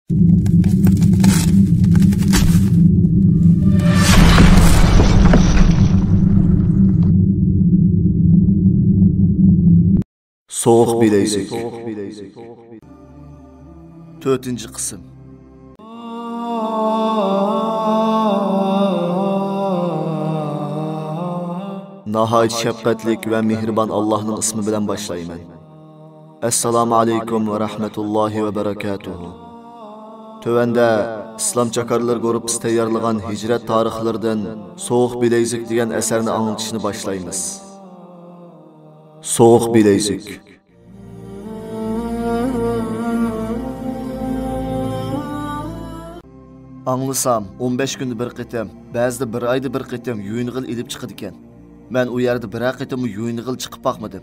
Soğuk bilezik. 4. kısım. Nahayet şefkatlik ve mihriban Allah'ın ismi bilen başlayayım. Esselamu aleyküm ve rahmetullahi ve berekatuhu. Tövende İslam çakarlar grup tayyorlagan hicret tarixlaridan Soğuk bilezik degan eserini anlatışını başlayımız. Soğuk bilezik. Anlasam 15 günde bir qitim, ba'zida bir ayda bir qitim yuyung'il ilib chiqadi ekan. Men u yerda bir qitim yuyung'il chiqib boqmadim.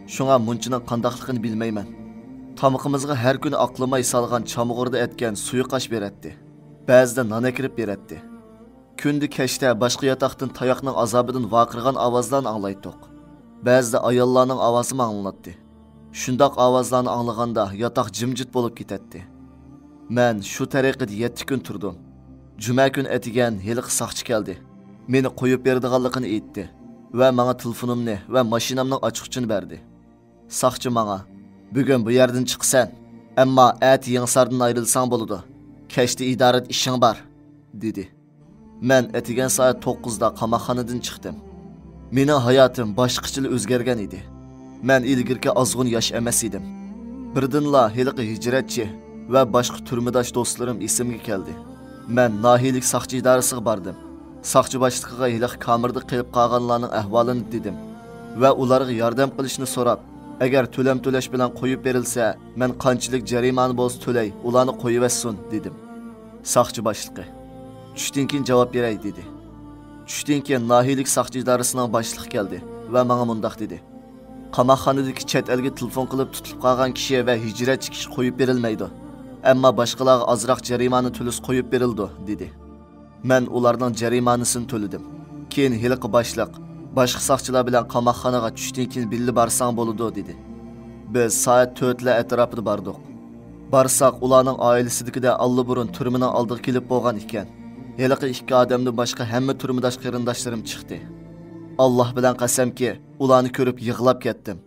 Shunga munchining qandaqligini bilmayman. Tamuqimizga har kuni aqlimay salgan chamug'urda etgan suyuqash beratdi. Ba'zida non kirib beratdi. Kundi kechda boshqa yotoqdan tayoqning azobidan vaqirgan ovozlarni anglaydik. Ba'zida ayollarning ovozi anglanadi. Shundoq ovozlarni anglaganda yotoq jimjit bo'lib ketadi. Men shu tariqada 7 kun turdim. Juma kun etigan heliq saqchi keldi. Meni qo'yib berdiganligini aytdi va menga telefonimni va mashinamning ochiqchini berdi. Saqchi menga: "Bugun bu yerdan chiqsan, ammo at Yangsardan ayrilsang bo'ladi. Kechda idorat ishing bor", dedi. Men etigan soat 9 da qamoqxonadan chiqdim. Mening hayotim boshqacha o'zgargan edi. Men ilgirki ozg'un yosh emas edim. Birdinla heliq hijratchi ve başka turmudosh do'stlarim esimga keldi. Men nahiylik saqchi idorasiga bordim. Saqchi boshlig'iga hiliq kamerda qilib qolganlarning ahvolini dedim va ularga yordam qilishni so'rab, agar to'lam to'lash bilan qo'yib berilsa, men qanchalik jarimani bo'lsa to'lay, ularni qo'yib etsin dedim. Saqchi boshlig'i: "Tushdan keyin javob beray", dedi. Tushdan keyin nahiylik saqchi idorasining boshlig'i keldi va menga mundaq dedi: "Qamoqxonadagi chet elga telefon qilib tutilib qolgan kishi va hijratchi kishi qo'yib berilmaydi. Ammo boshqalarga azroq jarimani to'lis qo'yib berildi", dedi. Men ularning jarimanisini to'ladim. Keyin hiliqi boshliq boshqa saqchilar bilan qamoqxonaga tushdan keyin birga borsang bo'ladi, dedi. Biz soat 4 la atrofida bordik. Barsak ularning oilasidagida allaburun turmining oldiga kelib bo'lgan ekan. Hiliqi 2 odamdan boshqa hamma turmudosh qarindoshlarim chiqdi. Alloh bilan qasamki, ularni ko'rib yig'lab ketdim.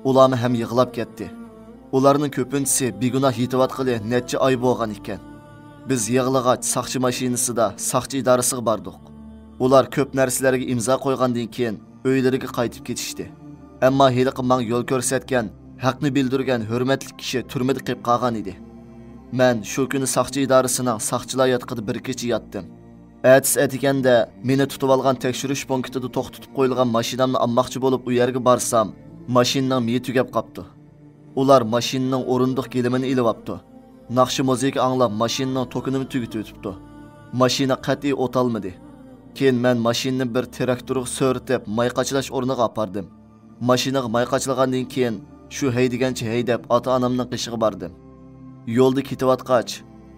Ularni ham yig'lab ketdi. Ularning ko'pinchisi begunoh yetayotgani necha oy bo'lgan ekan. Biz yig'lig'ach saqchi mashinasida saqchi idorasiga bordik. Ular ko'p narsalarga imzo qo'ygandan keyin uylariga qaytib ketishdi. Ammo heliqi menga yo'l ko'rsatgan, haqni bildirgan hurmatli kishi turmada qolib qolgan edi. Men shu kuni saqchi idorasining saqchilar yotqida bir kecha yotdim. Ertasi etiganda meni tutib olgan tekshirish punktida to'xtatib qo'yilgan mashinamni olmoqchi bo'lib u yerga borsam, mashinaning miyi tugab qopti. Ular mashinaning o'rindiq kelimini ilib olibdi. Naqshi muzika anglab mashinaning to'kinini tugitib o'tibdi. Mashina qat'iy o'talmadi. Keyin men mashinani bir traktorga so'ritib mayqachlash o'rniga apardim. Mashinaga mayqachlagandan keyin shu haydigancha haydab ota-onamning qishiga bordim. Yo'lda ketayotgach,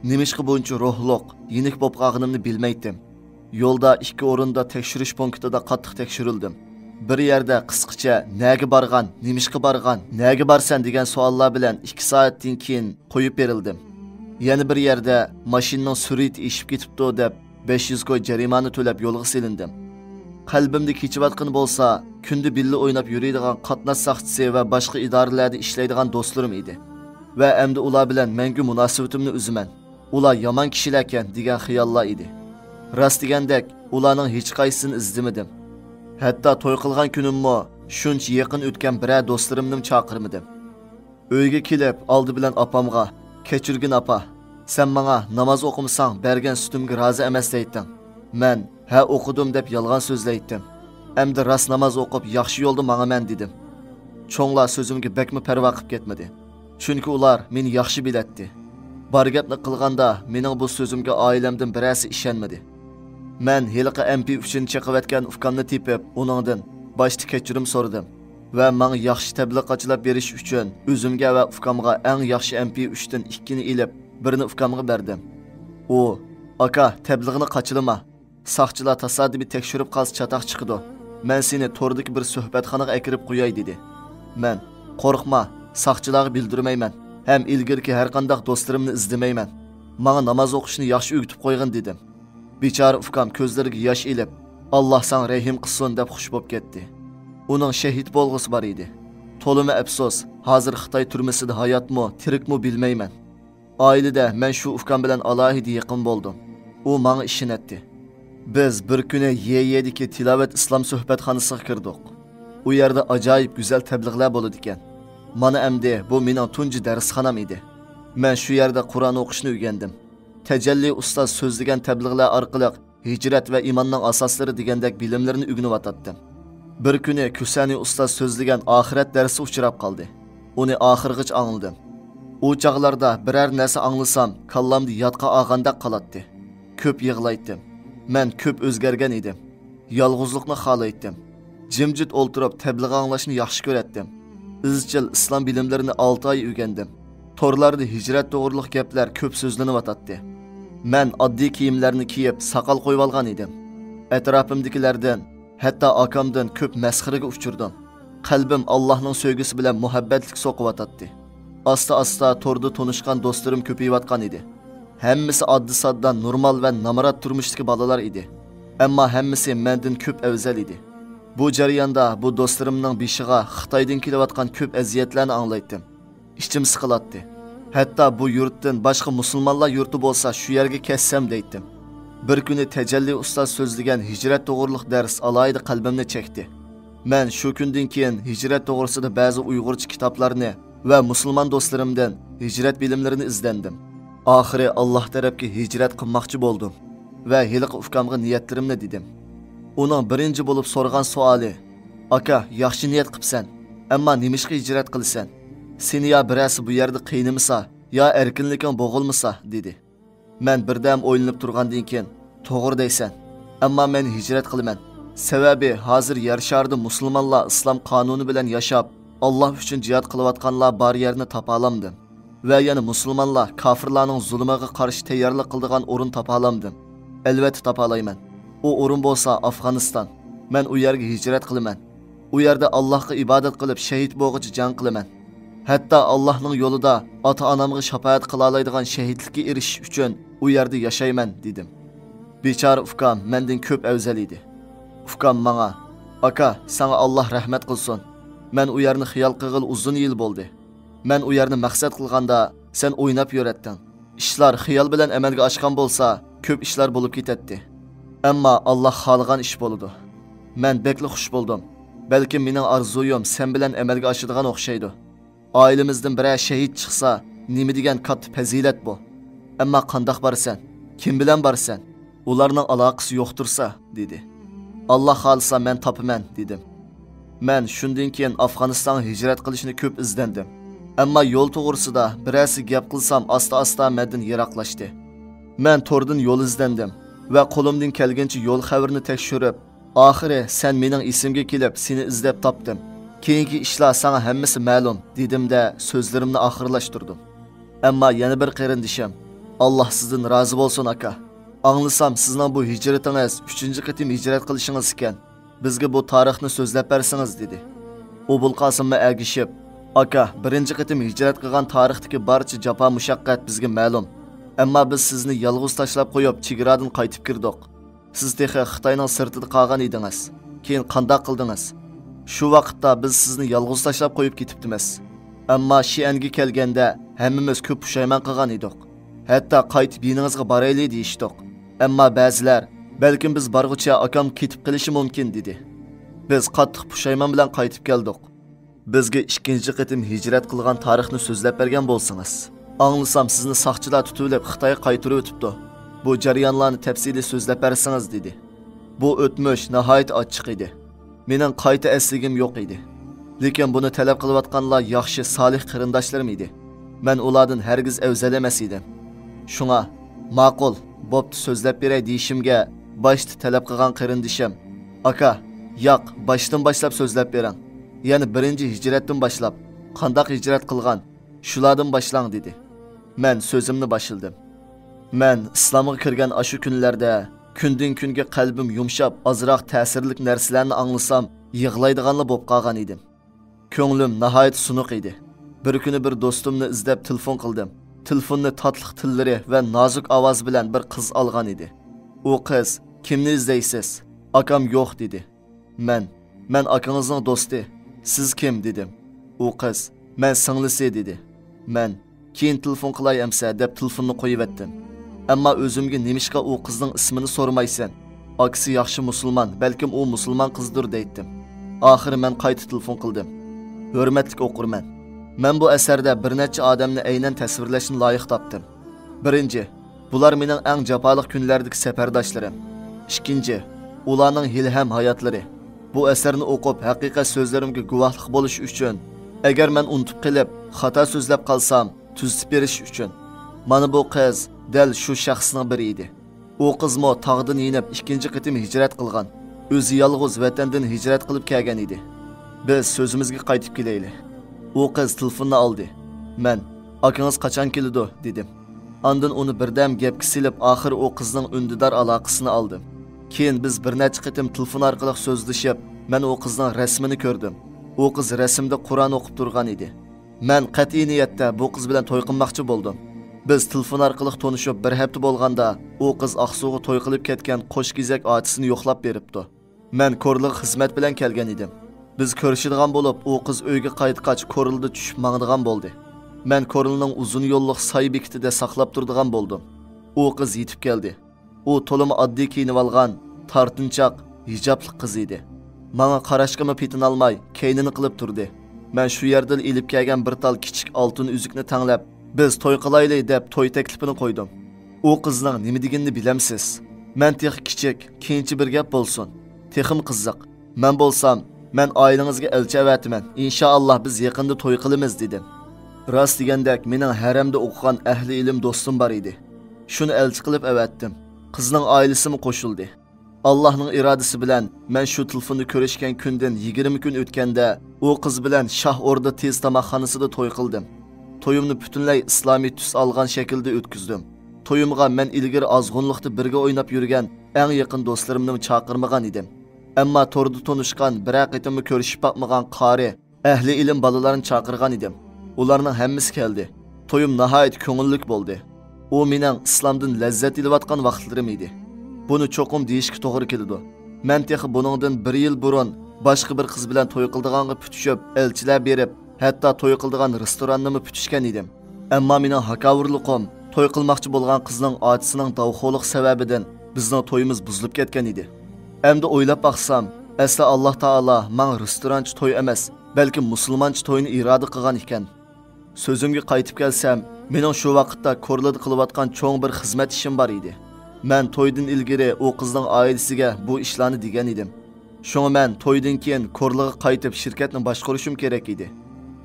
nimishqa buncha ruhliq, yenik bo'lib qolganimni bilmaydim. Yo'lda 2 o'rinda tekshirish punktida qattiq tekshirildim. Bir yerda qisqacha "Nega borgan, nimishqa borgan, nega borsan" degan savollar bilan 2 soatdan keyin qo'yib berildim. Yana bir yerda mashinaning surati eshib ketibdi deb 500 ko'y jarimani to'lab yo'lga silindim. Qalbimda kechayotgan bo'lsa, kunda billa o'ynab yuradigan qatnash saqchisi va boshqa idoralarda ishlaydigan do'stlarim edi. Va endi ular bilan menga munosabatimni uzaman. Ular yomon kishilar ekan degan xiyollar edi. Rost degandek, ularning hech qaysini izlamadim. Hatta to'y qilgan kunimmo shuncha yaqin o'tgan biror do'stlarimni chaqirmadim. Uyga kelib, oldi bilan opamga: "Kechirgin opa, sen menga namoz o'qimasang bergan sutimga rozi emas" deydim. Men "Ha, o'qidim" deb yolg'on so'zlaydim. Endi rost namoz o'qib yaxshi yo'lda mengaman dedim. Cho'nglar so'zimga bekmi parvo qilib ketmadi. Chunki ular meni yaxshi bilatdi. Bar gapni qilganda mening bu so'zimga oilamdan birasi ishonmadi. Men heliqi MP3ni chiqayotgan ukamni tepib, uningdan boshda kechirim so'radim va menga yaxshi tabliq ochilib berish uchun o'zimga va ukamga eng yaxshi MP3dan 2 ni ilib, birini ukamga berdim. U: "Aka, tabliğini qaçılama. Saqchilar tasodifiy tekshirib qolsa chatoq chiqadi. Men seni tordagi bir suhbatxonaga akirib qo'yay" dedi. Men: "Qo'rqma, saqchilarga bildirmayman. Hem ilgirki har qanday do'stlarimni izlamayman. Manga namoz o'qishni yaxshi o'rgatib qo'ygin dedim. Bechora ukam ko'zlariga yosh elib, "Alloh san rahim qilsin" deb xush bo'lib ketdi. Uning shahid bo'lg'usi bor edi. To'limi afsus, hozir Xitoy turmasida hayotmi, tirikmi bilmayman. Oilada men shu ukam bilan alohida yaqin bo'ldim. U menga ishonatdi. Biz bir kuni YY'dagi tilovat islom suhbatxonasiga kirdik. U yerda ajoyib go'zal tabliğlar bo'ladi ekan. Mana endi bu mening tunji darsxonam edi. Men shu yerda Qur'on o'qishni o'rgandim. Tajalli ustoz so'zlagan tabliğlar orqali hijrat va iymonning asoslari degandek bilimlarni o'rganib o'tdim. Bir kuni Kusani ustoz so'zlagan oxirat darsi uchrab qoldi. Uni oxirgacha angladim. U chaqlarda biror narsa anglasam, kallamda yodqa olgandek qolatdi. Ko'p yig'laydim. Men ko'p o'zgargan edim. Yolg'izlikni xohlaydim. Jimjit o'ltirib tabliğ anglashni yaxshi ko'ratdim. Izchil islom bilimlarini 6 oy o'rgandim. Torlarda hijrat to'g'riliq gaplar ko'p so'zlanib o'tadi. Men oddiy kiyimlarni kiyib, soqol qo'yib olgan edim. Atrofimdagilardan, hatto akamdan ko'p masxiraga uchirdim. Qalbim Allohning sevgisi bilan muhabbatlik so'qib o'tadi. Asta-asta torda tanishgan do'stlarim ko'payayotgan edi. Hammasi oddiy-soddan, normal va namarat turmushdagi bolalar edi. Ammo hammasi mendan ko'p afzal edi. Bu jarayonda bu do'stlarimning beshiga Xitoydan kelayotgan ko'p aziyatlarni anglaydim. İçim sıkılattı. Hatta bu yurtdan başka musulmonlar yurti bo'lsa shu yerga ketsam deydim. Bir kuni Tajalli ustoz so'zlagan hijrat to'g'riliq dars alayda qalbimni chekdi. Men shu kundan keyin hijrat to'g'risida ba'zi Uyg'urcha kitoblarni va musulmon do'stlarimdan hijrat bilimlarini izlandim. Oxiri Alloh tarafga hijrat qilmoqchi bo'ldim va hiliq ukamga niyatlarimni dedim. Uning birinchi bo'lib so'ragan savoli: "Aka, yaxshi niyat qilibsan, ammo nimishga hijrat qilasan? Seni ya birasi bu yerda qiynamasa, ya erkinliking bo'g'ilmasa" dedi. Men birdam o'ylanib turgandan keyin, "To'g'ri deysan, ammo men hijrat qilaman. Sababi hozir yer sharida musulmonlar islom qonuni bilan yashab, Alloh uchun jihad qilayotganlar bor yerni topa olamdim. Va yana musulmonlar kofirlarning zulmiga qarshi tayyorlik qiladigan o'rin topa olamdim. Albatta topa olayman. U o'rin bo'lsa Afg'oniston. Men u yerga hijrat qilaman. U yerda Allohga ibodat qilib shahid bo'lg'icha jang qilaman. Hatta Allohning yo'lida ota-onamga shafaat qila oladigan shahidlikka erishish uchun u yerda yashayman" dedim. Bechora ukam mendan ko'p afzal edi. Ukam menga: "Aka, sana Alloh rahmat qilsin. Men u yerni xiyol qilg'il uzun yil bo'ldi. Men u yerni maqsad qilganda sen o'ynab yuratding. Ishlar xiyol bilan amalga oshgan bo'lsa, ko'p ishlar bo'lib ketadi. Ammo Alloh xohlagan ish bo'ladi. Men bekli xush bo'ldim. Balki mening orzuyim sen bilan amalga oshadigan o'xshaydi. Ailemizden birey şehit çıksa, nima degan katta fazilat bu. Ammo qandoq barsan? Kim bilan barsan? Ularning aloqasi yo'qtursa, dedi. "Alloh xolisa men topaman" dedim. Men shundan keyin Afg'onistonga hijrat qilishni ko'p izlandim. Ammo yo'l to'g'risida birasi gap qilsam, asta-asta mendan yiroqlashdi. Men tordan yo'l izlandim va qo'limdan kelgancha yo'l xabarini tekshirib, oxiri sen mening esimga kelib, seni izlab topdim. Keyingi ishlar sana hammasi ma'lum dedim-de so'zlarimni oxirlashtirdim. Ammo yana bir qarindishim: "Alloh sizdan rozi bo'lsin aka. Anglasam sizning bu hijratingiz 3-chi qatim hijrat qilishingiz ekan. Bizga bu tarixni so'zlab bersangiz" dedi. U Bulqosimga ergishib: "Aka, 1-chi qatim hijrat qilgan tarixdagi barcha jafo mushaqqat bizga ma'lum. Ammo biz sizni yolg'iz tashlab qo'yib chegaradan qaytib kirdik. Siz texa Xitoyning sirtida qolgan edingiz. Keyin qanday qildingiz? Şu vaqtda biz sizni yolg'iz tashlab qo'yib ketibdimiz. Ammo Shianga kelganda hammamiz ko'p pushaymon qilgan edik. Hatto qaytib yiningizga boraylik deyishdik. Ammo ba'zilar, balkim biz borg'icha akam ketib qilishi mumkin dedi. Biz qattiq pushaymon bilan qaytib keldik. Bizga 2-chi qatim hijrat qilgan tarixni so'zlab bergan bo'lsangiz, anglasam sizni saqchilar tutib olib Xitoyga qaytarib o'tibdi. Bu jarayonlarni tafsiliy so'zlab bersangiz dedi. Bu o'tmish nihoyat ochiq edi. Mening qayta asligim yo'q edi. Lekin buni talab qilayotganlar yaxshi, solih qarindoshlarim edi. Men ulardan hargiz afzal emas edim. Shunga ma'qul, bo'pti so'zlab beray deyishimga boshda talab qilgan qarindishim: "Aka, yo'q, boshdan boshlab so'zlab bering. Ya'ni 1-chi hijratdan boshlab, qandoq hijrat qilgan, shulardan boshlang" dedi. Men so'zimni boshladim. Men islomga kirgan ashu kunlarda kundan kunga qalbim yumshab, ozroq ta'sirlik narsalarni anglasam, yig'laydiganli bo'lib qolgan edim. Ko'nglim nihoyat sunuq edi. Bir kuni bir do'stimni izlab telefon qildim. Telefonni tatliq tillari va nozik ovoz bilan bir qiz olgan edi. U qiz, "Kimni izlaysiz?" "Akam yo'q" dedi. "Men akangizning do'sti. Siz kim?" dedim. U qiz, "Men singlisi" dedi. "Keyin telefon qilay emsa" deb telefonni qo'yib etdim. Ammo o'zimga nimishqa u qizning ismini so'ramaysan? Akisi yaxshi musulmon, balkim u musulmon qizdir deydim. Oxiri men qayta telefon qildim. Hurmatli o'qirman. Men bu asarda bir necha odamni aynan tasvirlashni loyiq topdim. Birinchi, bular mening eng jafoliq kunlardagi safardoshlarim. Ikkinchi, ularning hilham hayotlari. Bu asarni o'qib haqiqat so'zlarimga guvohlik bo'lish uchun, agar men unutib qilib, xato so'zlab qolsam, tuzitib berish uchun. Mana bu qiz dal shu shaxsning biri edi. U qizmo tog'dan yinib ikkinchi qitim hijrat qilgan. O'zi yolg'iz vatandan hijrat qilib kelgan edi. Biz so'zimizga qaytib kelaylik. U qiz telefonni oldi. "Akangiz qachon keladi?" dedim. Ondan uni birdam gapga silib, oxir u qizning undidor aloqasini oldim. Keyin biz bir necha qitim telefon orqali so'zlashib, men u qizning rasmini ko'rdim. U qiz rasmda Qur'on o'qib turgan edi. Men qat'iy niyatda bu qiz bilan to'y qilmoqchi bo'ldim. Biz telefon orqali tanishib bir hafta bo'lganda, u qiz Aqsuga to'y qilib ketgan qo'shkizak otisini yo'qlab beribdi. Men ko'rliq xizmat bilan kelgan edim. Biz ko'rishadigan bo'lib, u qiz uyga qaytgach ko'rilda tushib mangdigan bo'ldi. Men ko'rilning uzun yo'lliq soy bekitida saqlab turadigan bo'ldim. U qiz yetib keldi. U to'limi oddiy kiyinib olgan, tartinchoq, hijobli qiz edi. Menga qarashqimi petin olmay, keynini qilib turdi. Men shu yerdan ilib kelgan bir tal kichik oltin uzukni tanlab, biz to'y qilaylik deb to'y taklifini qo'ydim. U qizning nima deganini bilamsiz? Men tex kichik, keyinchi bir gap bo'lsin. Texim qiziq. Men bo'lsam, men oilangizga elchi avatiman. Inshaalloh biz yaqinda to'y qilamiz dedim. Rost degandek, mening haramda o'qigan ahli ilm do'stim bor edi. Shuni elchi qilib avatdim. Qizning oilasimi qo'shildi. Allohning irodasi bilan men shu telefonni ko'rishgan kundan 20 kun o'tganda u qiz bilan Shoh O'rda tez tomoqxonasida to'y qildim. To'yimni butunlay islomiy tus olgan shaklda o'tkazdim. To'yimga men ilgari ozg'unlikda birga o'ynab yurgan eng yaqin do'stlarimni chaqirmagan edim. Ammo to'rda tanishgan, biroq etimni ko'rishib boqmagan qori, ahli ilm bolalarini chaqirgan edim. Ularning hammasi keldi. To'yim nihoyat ko'ngillik bo'ldi. U mening islomdan lazzat ilayotgan vaqtlarim edi. Buni cho'qim deyishga to'g'ri keladi. Men texi buningdan 1 yil burun boshqa bir qiz bilan to'y qildiganga putishib, elchilar berib, hatto to'y qildigan restoranni putishgan edim. Ammo mening hakavurliqim to'y qilmoqchi bo'lgan qizning otasining davxo'liq sababidan bizning to'yimiz buzilib ketgan edi. Endi o'ylab baqsam, asla Alloh taolo men restoranchi to'y emas, balki musulmoncha to'yni iroda qilgan ekan. So'zimga qaytib kelsam, mening shu vaqtda ko'rlida qilayotgan cho'ng bir xizmat ishim bor edi. Men to'ydan ilgari u qizning oilasiga bu ishlarni degan edim. Shunga men to'ydan keyin ko'rliga qaytib shirkatni boshqarishim kerak edi.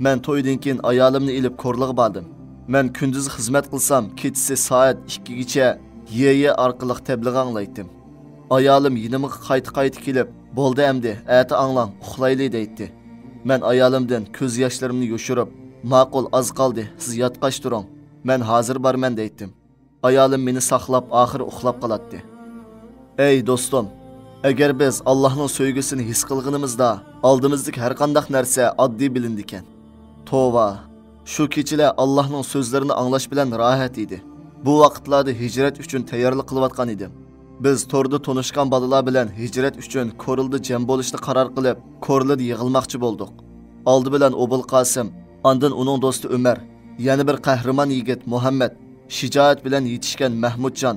Men to'ydan keyin ayolimni ilib ko'rliga bordim. Men kunduz xizmat qilsam, kechasi soat 2 gacha YY orqali tabliğ anglaydim. Ayolim yinimga qayta kelib, "Bo'ldi endi, ati anglang, uxlayli" deydi. Men ayolimdan ko'z yoshlarimni yoshirib, "Ma'qul, az qoldi, siz yotqash turing. Men hozir borman" deydim. Ayolim meni saqlab, oxiri uxlab qolatdi. Ey do'stim, agar biz Allohning so'ygisini his qilganimizda, oldimizdagi har qanday narsa oddiy bilindi ekan. Tova, shu kechalar Allohning so'zlarini anglash bilan rohat edi. Bu vaqtlarda hijrat uchun tayyorlik qilayotgan edim. Biz to'rda tanishgan bolalar bilan hijrat uchun Ko'rilda jam bo'lishni qaror qilib, Ko'rilda yig'ilmoqchi bo'ldik. Oldi bilan Obul Qosim, ondan uning do'sti Umar, yana bir qahramon yigit Muhammad, shijoat bilan yetishgan Mahmudjon,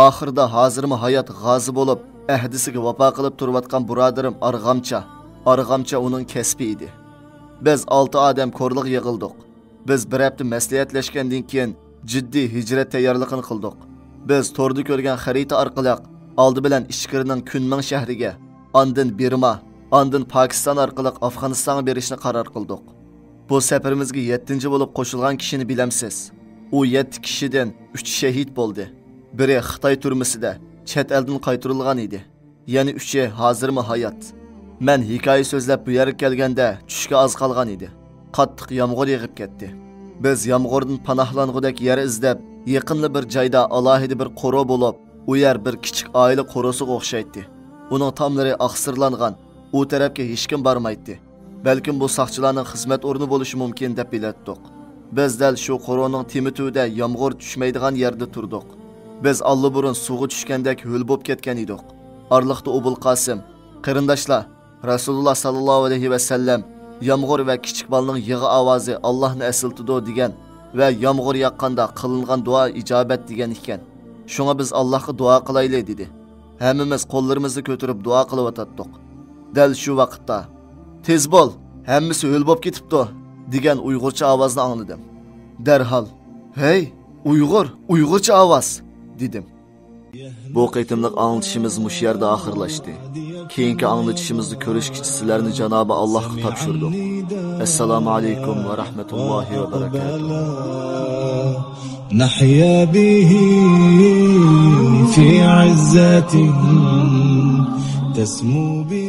oxirida hozirmi hayot g'ozi bo'lib, ahdisiga vafo qilib turayotgan birodarim Arg'amcha uning kasbi edi. Biz 6 odam Ko'rliga yig'ildik. Biz bir hafta maslahatlashgandan keyin jiddiy hijrat tayyorligini qildik. Biz to'rda ko'rgan xarita orqali oldi bilan Ishkirning Kunming shahriga, ondan Birma, ondan Pokiston orqali Afg'onistonga berishni qaror qildik. Bu safarimizga 7-chi bo'lib qo'shilgan kishini bilamsiz. U 7 kishidan 3 shahid bo'ldi. Biri Xitoy turmusida chet eldan qaytarilgan edi. Yana 3i hozirmi hayot. Men hikoya so'zlab bu yerga kelganda tushga oz qolgan edi. Qattiq yomg'ir yog'ib ketdi. Biz yomg'irdan panohlangudek yer izlab, yaqinli bir joyda alohida bir qoro bo'lib, u yer bir kichik oila qorosiga o'xshaydi. Uning tomlari oqsirlangan, u tarafga hech kim bormaydi. Balkim bu saqchilarning xizmat o'rni bo'lishi mumkin deb bilatdik. Biz dal shu qo'roning temituvida yomg'ir tushmaydigan yerda turdik. Biz allaburun suvga tushgandek ho'l bo'lib ketgan edik. Arliqda Ubul Qosim, qarindoshlar, Rasululloh sallallohu alayhi va sallam yomg'ir va kichik bolaning yig'i ovozi Allohni asiltido degan va yomg'ir yoqqanda qilingan duo ijobat degan ekan. Shunga biz Allohga duo qilaylik dedi. Hammamiz qo'llarimizni ko'tarib duo qilib o'tdik. Dal shu vaqtda "Tez bo'l, hammasi o'l bo'lib ketibdi" degan Uyg'urcha ovozni angladim. Darhol "Hey, Uyg'urcha ovoz" dedim. Bu qitimliq anglatishimiz mush yerda oxirlashdi. Keyingi anglatishimizni ko'rishga sizlarni Janobi Allohga topshirdik. Assalomu alaykum va rahmatullohi va barakatuh. نحيا به في عزة تسمو به